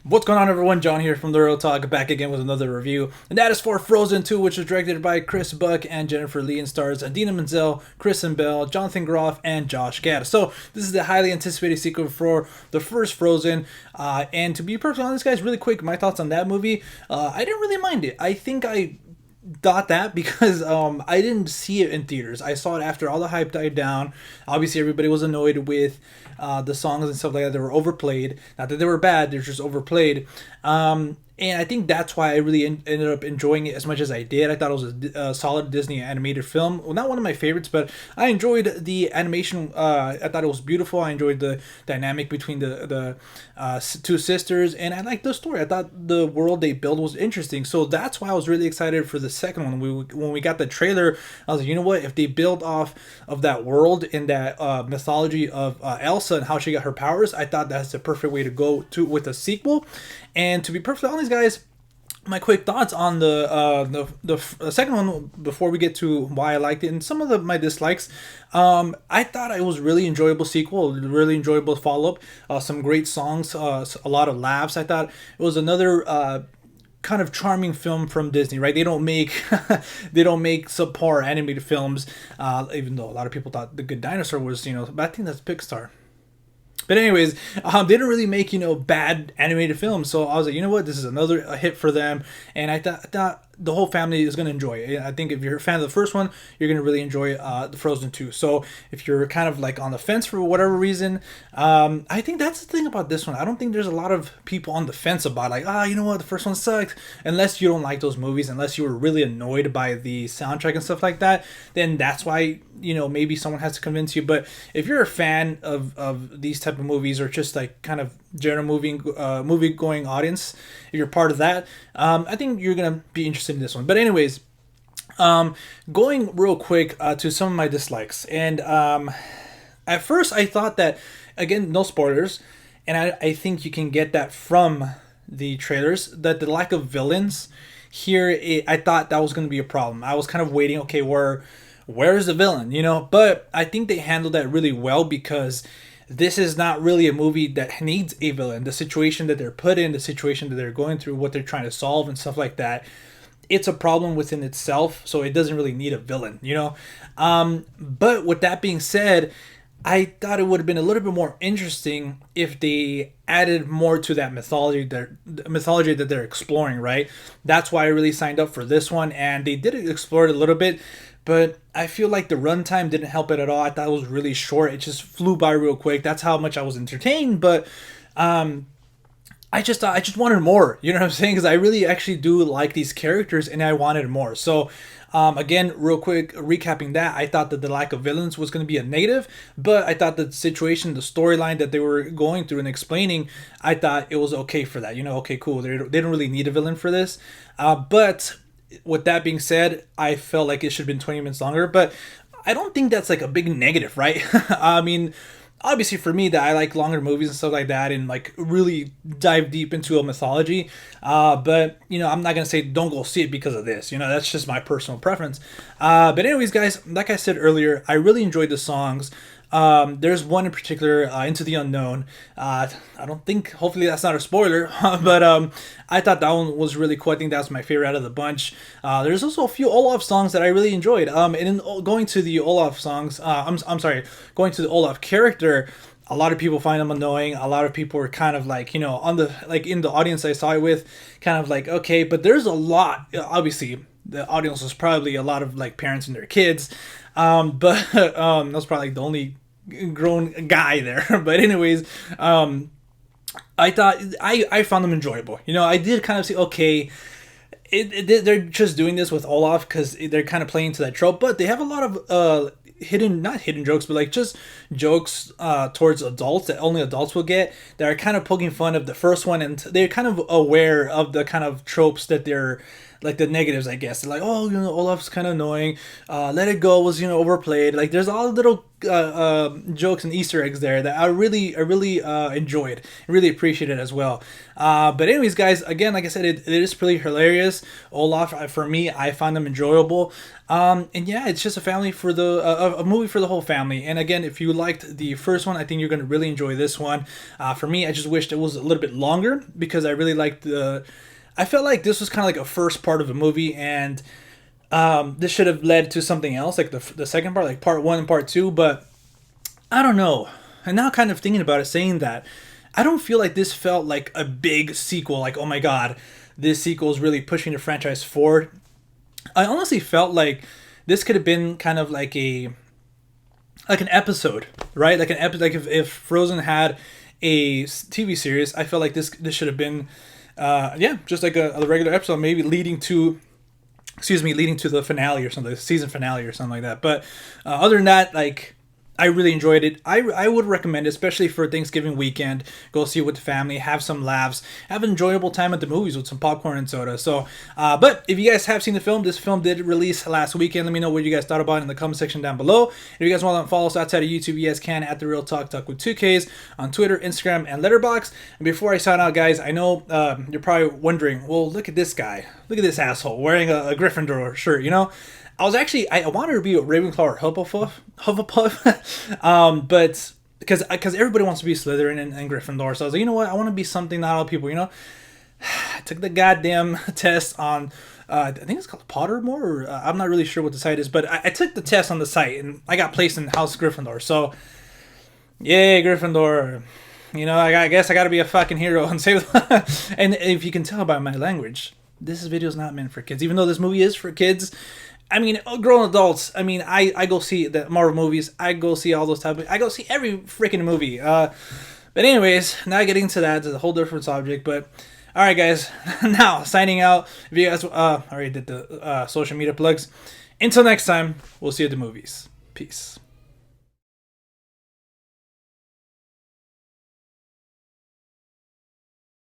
What's going on, everyone? John here from The Real Talk, back again with another review. And that is for Frozen 2, which was directed by Chris Buck and Jennifer Lee and stars Adina Menzel, Kristen Bell, Jonathan Groff, and Josh Gad. So, this is the highly anticipated sequel for the first Frozen. And to be perfectly honest, guys, really quick, my thoughts on that movie. I didn't really mind it. I think I thought that because I didn't see it in theaters. I saw it after all the hype died down. Obviously, everybody was annoyed with the songs and stuff like that. They were overplayed. Not that they were bad; they're just overplayed. And I think that's why I really ended up enjoying it as much as I did. I thought it was a solid Disney animated film. Well, not one of my favorites, but I enjoyed the animation. I thought it was beautiful. I enjoyed the dynamic between the two sisters, and I liked the story. I thought the world they built was interesting. So that's why I was really excited for the second one. When we got the trailer, I was like, you know what? If they build off of that world and that mythology of Elsa and how she got her powers, I thought that's the perfect way to go to with a sequel. And to be perfectly honest, guys, my quick thoughts on the second one before we get to why I liked it and some of my dislikes. I thought it was really enjoyable sequel, really enjoyable follow up, some great songs, a lot of laughs. I thought it was another. Kind of charming film from Disney, right? They don't make they don't make subpar animated films, even though a lot of people thought The Good Dinosaur was, but I think that's Pixar. But anyways, they didn't really make bad animated films, so I was like, you know what, this is another hit for them, and I thought the whole family is gonna enjoy it. I think if you're a fan of the first one, you're gonna really enjoy the Frozen 2. So if you're kind of like on the fence for whatever reason, I think that's the thing about this one. I don't think there's a lot of people on the fence about like, you know what, the first one sucked. Unless you don't like those movies, unless you were really annoyed by the soundtrack and stuff like that, then that's why maybe someone has to convince you. But if you're a fan of these type of movies or just like kind of general movie going audience, if you're part of that, I think you're gonna be interested in this one. But anyways, going real quick to some of my dislikes, and at first I thought that, again, no spoilers, and I think you can get that from the trailers, that the lack of villains here, I thought that was going to be a problem. I was kind of waiting, okay, where's the villain, but I think they handled that really well, because this is not really a movie that needs a villain. The situation that they're put in, the situation that they're going through, what they're trying to solve and stuff like that, it's a problem within itself, so it doesn't really need a villain. But with that being said, I thought it would have been a little bit more interesting if they added more to that mythology that they're exploring, right? That's why I really signed up for this one, and they did explore it a little bit, but I feel like the runtime didn't help it at all. I thought it was really short. It just flew by real quick. That's how much I was entertained, but I just wanted more. You know what I'm saying? Because I really actually do like these characters, and I wanted more. So, again, real quick, recapping that, I thought that the lack of villains was going to be a negative, but I thought the situation, the storyline that they were going through and explaining, I thought it was okay for that. Okay, cool. They don't really need a villain for this. But with that being said, I felt like it should have been 20 minutes longer, but I don't think that's like a big negative, right? I mean, obviously for me, that I like longer movies and stuff like that, and like really dive deep into a mythology, but I'm not gonna say don't go see it because of this. That's just my personal preference. But anyways, guys, like I said earlier, I really enjoyed the songs. There's one in particular, Into the Unknown. I don't think, hopefully that's not a spoiler, but I thought that one was really cool. I think that was my favorite out of the bunch. There's also a few Olaf songs that I really enjoyed. And in going to the Olaf songs, I'm sorry, going to the Olaf character, a lot of people find them annoying. A lot of people were kind of like, on the, like in the audience I saw it with, kind of like, okay, but there's a lot, obviously, the audience was probably a lot of like parents and their kids, but that was probably like the only grown guy there. But anyways, I thought I found them enjoyable. I did kind of see, okay, they're just doing this with Olaf because they're kind of playing to that trope, but they have a lot of not hidden jokes, but like just jokes towards adults that only adults will get, that are kind of poking fun of the first one, and they're kind of aware of the kind of tropes that they're like the negatives, I guess. They're like, oh, Olaf's kind of annoying. Let It Go was overplayed. Like there's all little jokes and Easter eggs there that I really enjoyed and really appreciated as well. But anyways, guys, again, like I said, it is pretty hilarious. Olaf, for me, I find them enjoyable. And yeah, it's just a family for a movie for the whole family. And again, if you liked the first one, I think you're going to really enjoy this one. For me, I just wished it was a little bit longer because I really liked I felt like this was kind of like a first part of a movie, and this should have led to something else, like the second part, like part 1 and part 2. But I don't know. And now, kind of thinking about it, saying that, I don't feel like this felt like a big sequel. Like, oh my god, this sequel is really pushing the franchise forward. I honestly felt like this could have been kind of like an episode, right? Like like if Frozen had a TV series, I felt like this should have been, just like a regular episode, maybe leading to the finale or something, the season finale or something like that. But other than that, like, I really enjoyed it. I would recommend it, especially for Thanksgiving weekend. Go see it with the family, have some laughs, have an enjoyable time at the movies with some popcorn and soda. So, but if you guys have seen the film, this film did release last weekend. Let me know what you guys thought about it in the comment section down below. If you guys want to follow us outside of YouTube, you guys can at The Real Talk with 2Ks on Twitter, Instagram, and Letterboxd. And before I sign out, guys, I know you're probably wondering, well, look at this guy. Look at this asshole wearing a Gryffindor shirt, I was actually, I wanted to be a Ravenclaw or Hufflepuff, but because everybody wants to be Slytherin and Gryffindor, so I was like, you know what, I want to be something not all people, I took the goddamn test on, I think it's called Pottermore, or I'm not really sure what the site is, but I took the test on the site, and I got placed in House Gryffindor, so, yay, Gryffindor. I guess I gotta be a fucking hero and save and if you can tell by my language, this video is not meant for kids, even though this movie is for kids. I mean, grown adults. I mean, I go see the Marvel movies. I go see all those type of. I go see every freaking movie. But anyways, now getting to that, it's a whole different subject. But all right, guys. Now signing out. If you guys already did the social media plugs. Until next time, we'll see you at the movies. Peace.